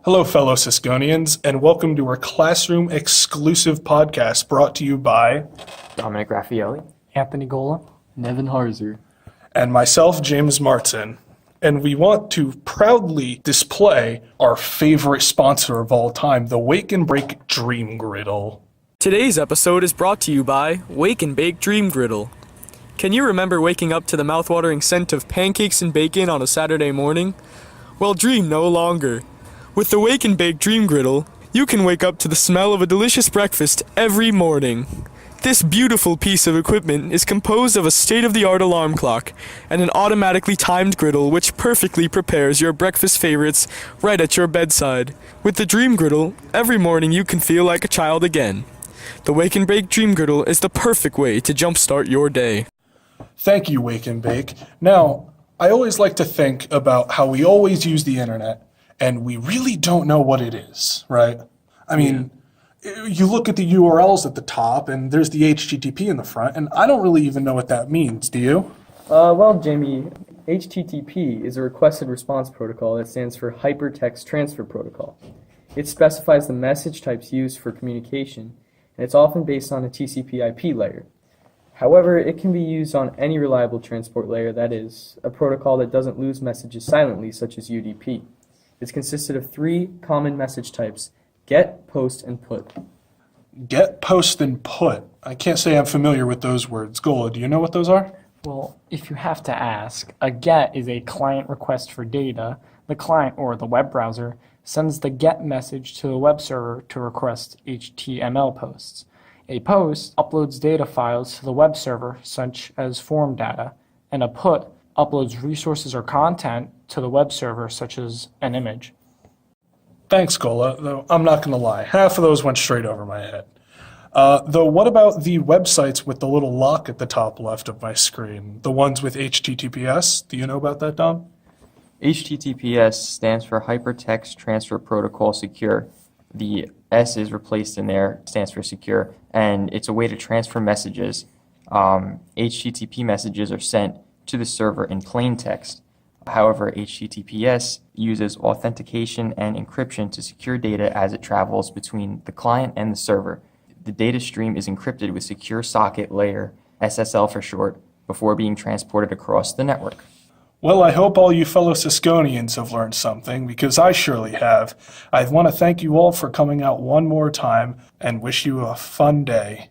Hello, fellow Cisconians, and welcome to our classroom-exclusive podcast brought to you by Dominic Raffaelli, Anthony Gola, and Evan Harzer, and myself, James Martin. And we want to proudly display our favorite sponsor of all time, the Wake and Bake Dream Griddle. Today's episode is brought to you by Wake and Bake Dream Griddle. Can you remember waking up to the mouthwatering scent of pancakes and bacon on a Saturday morning? Well, dream no longer. With the Wake and Bake Dream Griddle, you can wake up to the smell of a delicious breakfast every morning. This beautiful piece of equipment is composed of a state-of-the-art alarm clock and an automatically timed griddle which perfectly prepares your breakfast favorites right at your bedside. With the Dream Griddle, every morning you can feel like a child again. The Wake and Bake Dream Griddle is the perfect way to jumpstart your day. Thank you, Wake and Bake. Now, I always like to think about how we always use the internet, and we really don't know what it is, right? I mean, you look at the URLs at the top, and there's the HTTP in the front, and I don't really even know what that means, do you? Well, Jamie, HTTP is a requested response protocol that stands for Hypertext Transfer Protocol. It specifies the message types used for communication, and it's often based on a TCP/IP layer. However, it can be used on any reliable transport layer, that is, a protocol that doesn't lose messages silently, such as UDP. It's consisted of three common message types: get, post, and put. Get, post, and put. I can't say I'm familiar with those words. Gola, do you know what those are? Well, if you have to ask, a GET is a client request for data. The client, or the web browser, sends the GET message to the web server to request HTML posts. A POST uploads data files to the web server, such as form data, and a PUT uploads resources or content to the web server, such as an image. Thanks, Gola, though I'm not going to lie. Half of those went straight over my head. Though, what about the websites with the little lock at the top left of my screen? The ones with HTTPS? Do you know about that, Dom? HTTPS stands for Hypertext Transfer Protocol Secure. The S is replaced in there, stands for secure, and it's a way to transfer messages. HTTP messages are sent to the server in plain text. However, HTTPS uses authentication and encryption to secure data as it travels between the client and the server. The data stream is encrypted with Secure Socket Layer, SSL for short, before being transported across the network. Well, I hope all you fellow Cisconians have learned something, because I surely have. I want to thank you all for coming out one more time and wish you a fun day.